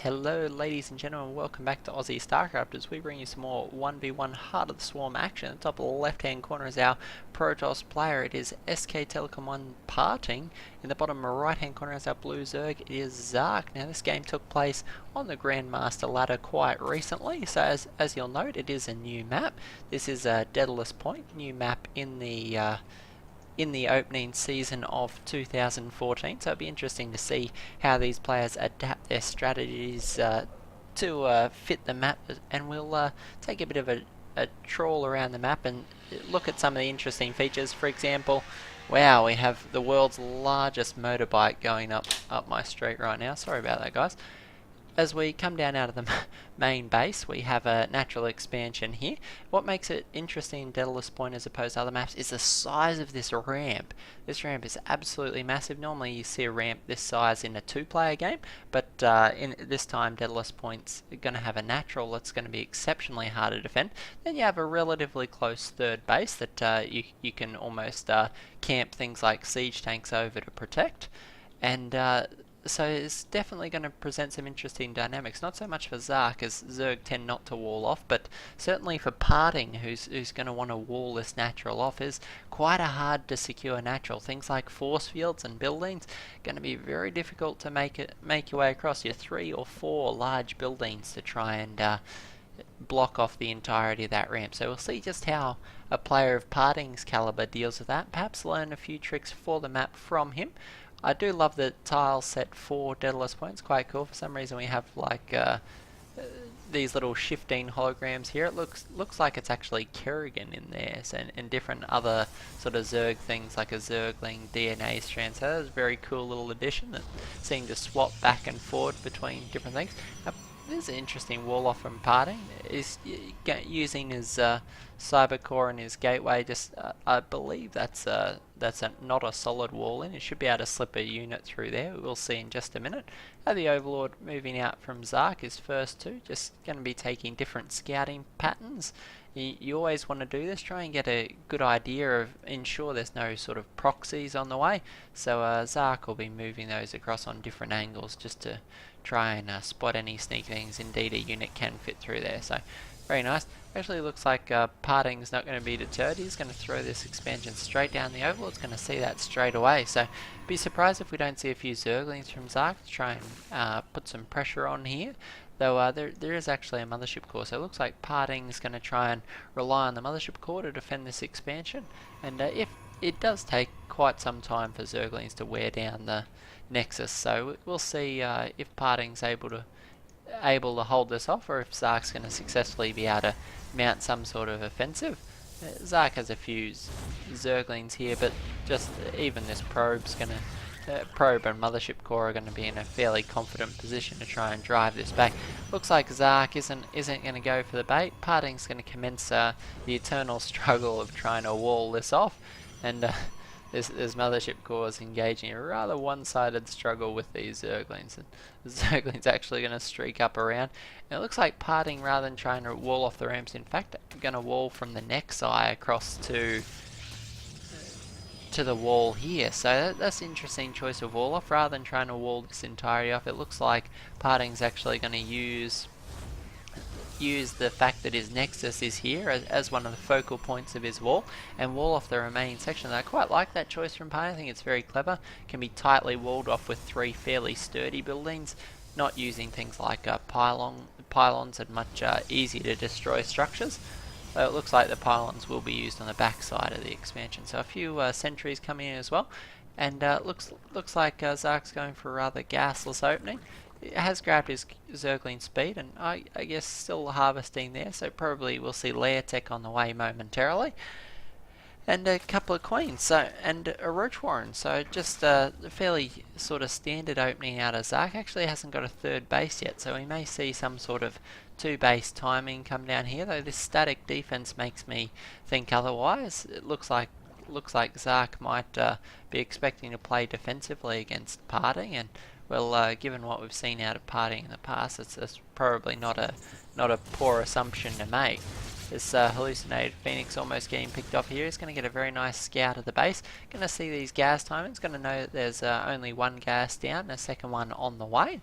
Hello ladies and gentlemen, welcome back to Aussie Starcraft as we bring you some more 1v1 Heart of the Swarm action. At the top left hand corner is our Protoss player, it is SKT1 parting. In the bottom right hand corner is our blue Zerg, it is Zark. Now this game took place on the Grandmaster ladder quite recently, so as you'll note it is a new map. This is a Deadalus Point, new map in the opening season of 2014, so it'll be interesting to see how these players adapt their strategies to fit the map, and we'll take a bit of a trawl around the map and look at some of the interesting features. For example, wow, we have the world's largest motorbike going up my street right now. Sorry about that, guys. As we come down out of the main base, we have a natural expansion here. What makes it interesting in Deadalus Point as opposed to other maps is the size of this ramp. This ramp is absolutely massive. Normally you see a ramp this size in a two-player game, but in this time Deadalus Point's going to have a natural that's going to be exceptionally hard to defend. Then you have a relatively close third base that you can almost camp things like siege tanks over to protect. And so it's definitely going to present some interesting dynamics. Not so much for Zark, as Zerg tend not to wall off, but certainly for Parting, who's going to want to wall this natural off, is quite a hard to secure natural. Things like force fields and buildings going to be very difficult to make your way across. Your 3 or 4 large buildings to try and block off the entirety of that ramp. So we'll see just how a player of Parting's caliber deals with that. Perhaps learn a few tricks for the map from him. I do love the tile set for Deadalus Point. It's quite cool. For some reason we have like these little shifting holograms here. It looks like it's actually Kerrigan in there, so, and different other sort of Zerg things like a Zergling DNA strand. So that was a very cool little addition, and seeing to swap back and forward between different things. There's an interesting wall off from Parting. Is using his cyber core and his gateway. Just I believe that's not a solid wall in. It should be able to slip a unit through there. We'll see in just a minute. The Overlord moving out from Zark is first two. Just going to be taking different scouting patterns. You always want to do this. Try and get a good idea of ensure there's no sort of proxies on the way. So Zark will be moving those across on different angles just to try and spot any sneak things. Indeed, a unit can fit through there. So very nice. Actually looks like Parting's not going to be deterred. He's going to throw this expansion straight down the Overlord's going to see that straight away. So be surprised if we don't see a few Zerglings from Zark to try and put some pressure on here. Though there is actually a Mothership Core, so it looks like Parting's going to try and rely on the Mothership Core to defend this expansion. And if it does take quite some time for Zerglings to wear down the Nexus, so we'll see if Parting's able to hold this off, or if Zark's going to successfully be able to mount some sort of offensive. Zark has a few Zerglings here, but just even this probe's going to probe and Mothership Core are going to be in a fairly confident position to try and drive this back. Looks like Zark isn't going to go for the bait. Parting's going to commence the eternal struggle of trying to wall this off, and this Mothership Core is engaging a rather one-sided struggle with these Zerglings. And the Zergling's actually going to streak up around. And it looks like Parting, rather than trying to wall off the ramps, in fact, going to wall from the next eye across to the wall here. So that's an interesting choice of wall off. Rather than trying to wall this entirety off, it looks like Parting's actually going to use the fact that his Nexus is here as one of the focal points of his wall, and wall off the remaining section. I quite like that choice from Parting. I think it's very clever. Can be tightly walled off with 3 fairly sturdy buildings, not using things like pylons and much easier to destroy structures. So it looks like the pylons will be used on the back side of the expansion. So a few sentries coming in as well, and looks like Zark's going for a rather gasless opening. It has grabbed his Zergling speed, and I guess still harvesting there, so probably we'll see Lair Tech on the way momentarily. And a couple of Queens, and a Roach Warren, so just a fairly sort of standard opening out of Zark. Actually hasn't got a third base yet, so we may see some sort of 2 base timing come down here, though this static defense makes me think otherwise. It looks like Zark might be expecting to play defensively against Parting, and well, given what we've seen out of Parting in the past, it's probably not a poor assumption to make. This hallucinated Phoenix almost getting picked off here. He's going to get a very nice scout of the base. Going to see these gas timings. Going to know that there's only one gas down and a second one on the way.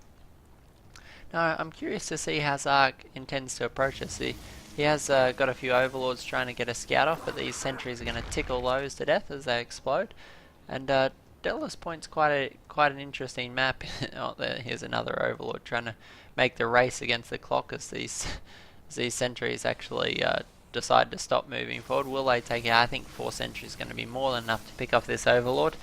I'm curious to see how Zark intends to approach us. He has got a few overlords trying to get a scout off, but these sentries are going to tickle those to death as they explode. And Deadalus Point's quite an interesting map. Oh, here's another overlord trying to make the race against the clock as these sentries actually decide to stop moving forward. Will they take it? I think 4 sentries is going to be more than enough to pick off this overlord.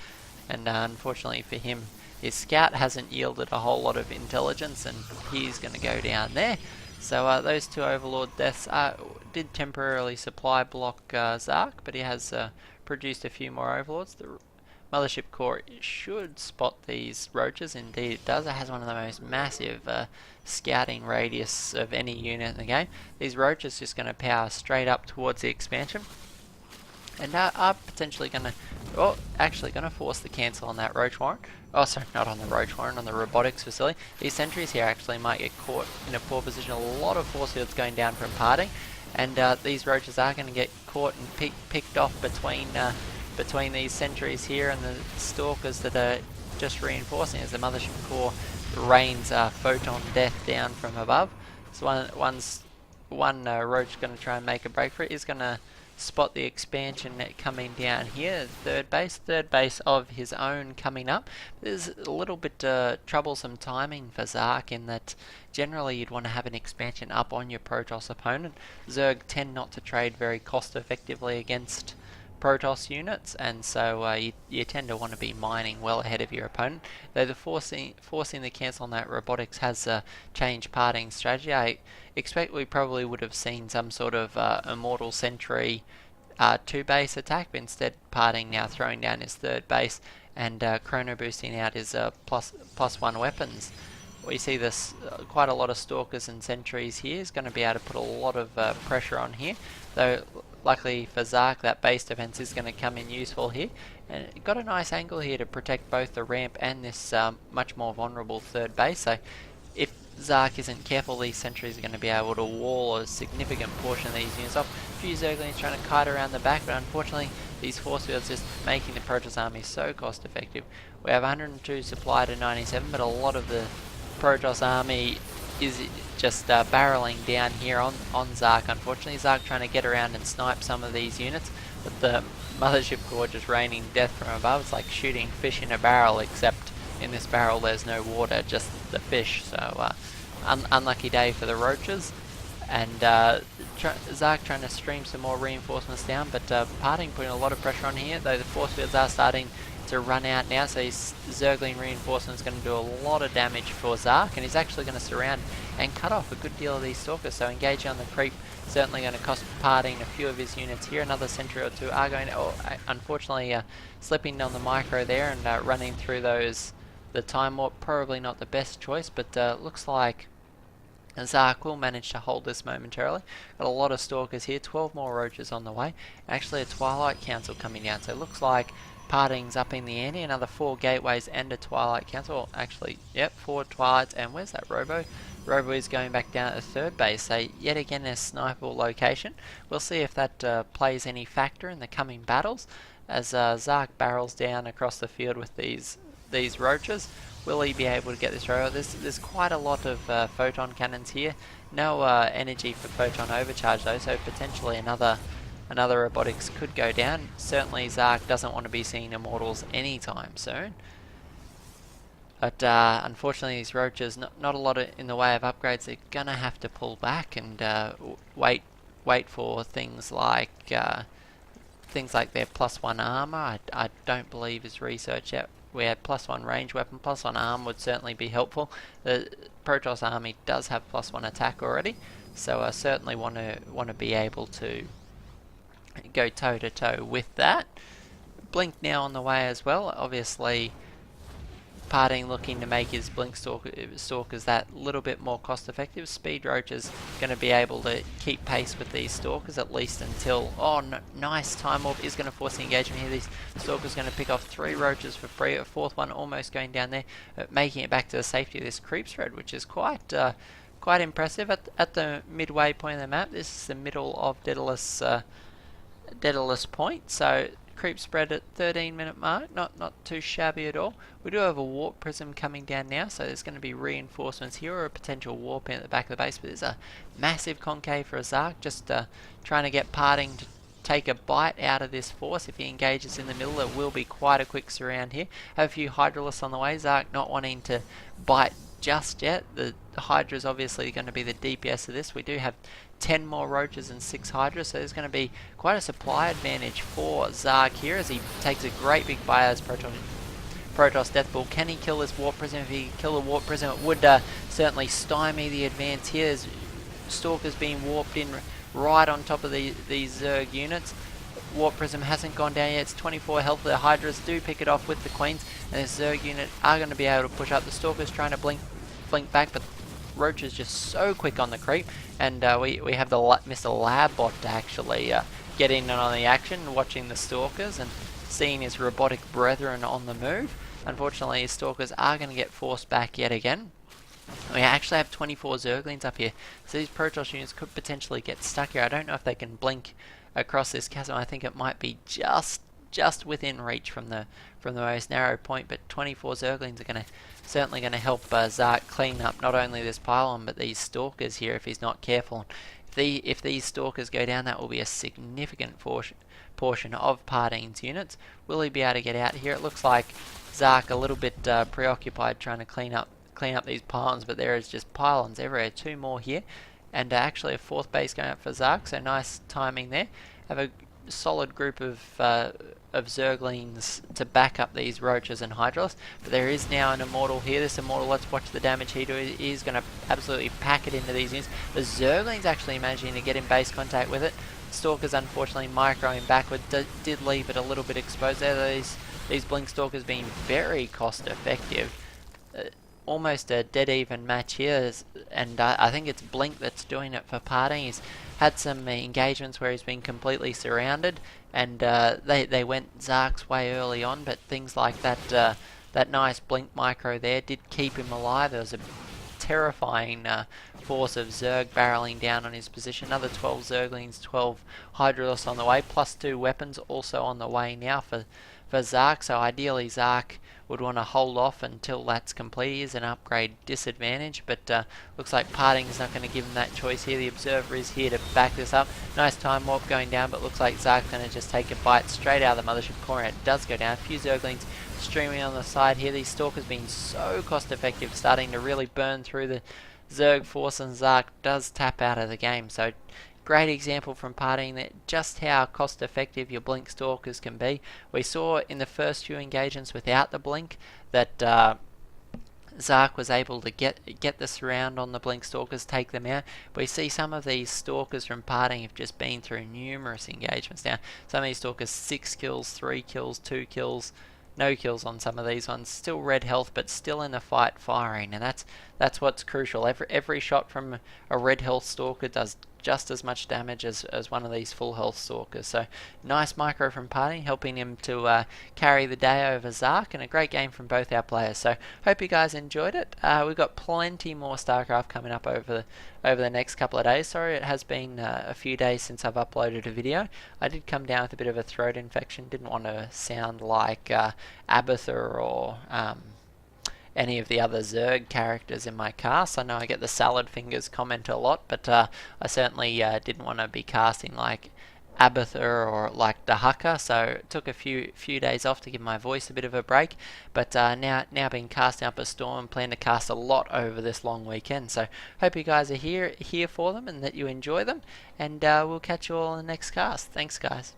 And unfortunately for him, his scout hasn't yielded a whole lot of intelligence, and he's going to go down there. So those 2 overlord deaths did temporarily supply block Zark, but he has produced a few more overlords. The Mothership Core should spot these roaches. Indeed it does. It has one of the most massive scouting radius of any unit in the game. These roaches just going to power straight up towards the expansion, and are potentially going to, well, actually going to force the cancel on that roach warren. Oh, sorry, not on the roach warren, on the robotics facility. These sentries here actually might get caught in a poor position. A lot of force fields going down from parting, and these roaches are going to get caught and picked off between these sentries here and the stalkers that are just reinforcing as the Mothership Core rains photon death down from above. So one roach going to try and make a break for it. Is going to spot the expansion coming down here, third base of his own coming up. There's a little bit troublesome timing for Zark in that generally you'd want to have an expansion up on your Protoss opponent. Zerg tend not to trade very cost effectively against Protoss units, and so you tend to want to be mining well ahead of your opponent. Though the forcing the cancel on that robotics has changed parting strategy. I expect we probably would have seen some sort of Immortal Sentry 2 base attack, but instead parting now throwing down his 3rd base and chrono boosting out his +1 weapons. We see this quite a lot of stalkers and sentries here. Is going to be able to put a lot of pressure on here, though luckily for Zark that base defense is going to come in useful here, and got a nice angle here to protect both the ramp and this much more vulnerable 3rd base. So if Zark isn't careful, these sentries are going to be able to wall a significant portion of these units off. A few Zerglings trying to kite around the back, but unfortunately these force fields just making the Protoss army so cost effective. We have 102 supply to 97, but a lot of the Protoss army is just barreling down here on Zark. Unfortunately, Zark trying to get around and snipe some of these units, but the Mothership Core just raining death from above. It's like shooting fish in a barrel, except in this barrel there's no water, just the fish. So unlucky day for the roaches, and Zark trying to stream some more reinforcements down, but parting putting a lot of pressure on here, though the force fields are starting to run out now, so his Zergling reinforcement is going to do a lot of damage for Zark, and he's actually going to surround and cut off a good deal of these stalkers. So engaging on the creep certainly going to cost parting a few of his units here. Another sentry or 2 are going to, unfortunately slipping on the micro there and running through those, the time warp. Probably not the best choice, but looks like Zark will manage to hold this momentarily. Got a lot of stalkers here, 12 more roaches on the way. Actually a Twilight Council coming down, so it looks like parting's up in the ante. Another 4 gateways and a Twilight Council. Actually, yep, 4 Twilights, and where's that Robo? Robo is going back down at the 3rd base, so yet again a sniper location. We'll see if that plays any factor in the coming battles as Zark barrels down across the field with these roaches. Will he be able to get this Robo? There's quite a lot of photon cannons here. No energy for photon overcharge though, so potentially another robotics could go down. Certainly Zark doesn't want to be seeing Immortals anytime soon. But unfortunately these roaches, not a lot in the way of upgrades. They're going to have to pull back and wait for things like their +1 armor. I don't believe is research yet. We had +1 range weapon, +1 arm would certainly be helpful. The Protoss army does have +1 attack already, so I certainly want to be able to go toe to toe with that. Blink now on the way as well. Obviously, parting looking to make his blink stalkers that little bit more cost effective. Speed Roach is going to be able to keep pace with these stalkers at least until, nice time warp is going to force the engagement here. These stalkers going to pick off 3 roaches for free. A 4th one almost going down there, making it back to the safety of this creep spread, which is quite impressive at the midway point of the map. This is the middle of Deadalus Point, so creep spread at 13-minute mark, not too shabby at all. We do have a warp prism coming down now, so there's going to be reinforcements here or a potential warp in at the back of the base, but there's a massive concave for a Zark, just trying to get parting to take a bite out of this force. If he engages in the middle, there will be quite a quick surround here. Have a few Hydralisks on the way. Zark not wanting to bite just yet. The Hydra is obviously going to be the DPS of this. We do have 10 more Roaches and 6 Hydras, so there's going to be quite a supply advantage for Zark here as he takes a great big bite as Protoss Death Ball. Can he kill this Warp Prism? If he kill the Warp Prism, it would certainly stymie the advance here. There's Stalkers being warped in right on top of these Zerg units. Warp Prism hasn't gone down yet. It's 24 health. The Hydras do pick it off with the Queens, and this Zerg unit are going to be able to push up. The Stalkers trying to blink back, but Roach is just so quick on the creep, and we have the Mr. Labbot to actually get in on the action, watching the Stalkers and seeing his robotic brethren on the move. Unfortunately, his Stalkers are going to get forced back yet again. We actually have 24 Zerglings up here, so these Protoss units could potentially get stuck here. I don't know if they can blink across this chasm. I think it might be just within reach from the most narrow point, but 24 Zerglings are certainly going to help Zark clean up not only this pylon but these Stalkers here if he's not careful. If these Stalkers go down, that will be a significant portion of Pardeen's units. Will he be able to get out here? It looks like Zark a little bit preoccupied trying to clean up these pylons, but there is just pylons everywhere. 2 more here, and actually a 4th base going up for Zark, so nice timing there. Have a solid group of Zerglings to back up these Roaches and Hydralisks, but there is now an Immortal here. This Immortal, let's watch the damage he does. He's going to absolutely pack it into these units. The Zerglings actually managing to get in base contact with it. Stalkers unfortunately microing backward, did leave it a little bit exposed there. These Blink Stalkers being very cost effective. Almost a dead even match here, and I think it's Blink that's doing it for Pardeen. He's had some engagements where he's been completely surrounded, and they went Zark's way early on, but things like that nice Blink micro there did keep him alive. There was a terrifying force of Zerg barreling down on his position. Another 12 Zerglings, 12 Hydralisks on the way, plus 2 weapons also on the way now for Zark. So ideally Zark would want to hold off until that's complete. He is an upgrade disadvantage, but looks like Pardeen is not going to give him that choice here. The Observer is here to back this up. Nice time warp going down, but looks like Zark's going to just take a bite straight out of the Mothership core, and it does go down. A few Zerglings streaming on the side here. These Stalkers being so cost effective, starting to really burn through the Zerg force, and Zark does tap out of the game. So great example from Pardeen that just how cost effective your Blink Stalkers can be. We saw in the first few engagements without the Blink that Zark was able to get the surround on the Blink Stalkers, take them out. We see some of these Stalkers from Pardeen have just been through numerous engagements now. Some of these Stalkers 6 kills, 3 kills, 2 kills, no kills on some of these ones. Still red health, but still in the fight firing, and that's what's crucial. Every shot from a red health Stalker does just as much damage as one of these full health Stalkers. So nice micro from Pardeen, helping him to carry the day over Zark, and a great game from both our players. So hope you guys enjoyed it. We've got plenty more StarCraft coming up over the next couple of days. Sorry it has been a few days since I've uploaded a video. I did come down with a bit of a throat infection, didn't want to sound like Abathur or any of the other Zerg characters in my cast. I know I get the salad fingers comment a lot, but I certainly didn't want to be casting like Abathur or like the Hucker, so it took a few days off to give my voice a bit of a break, but now been casting up a storm and plan to cast a lot over this long weekend. So hope you guys are here for them and that you enjoy them, and we'll catch you all in the next cast. Thanks guys.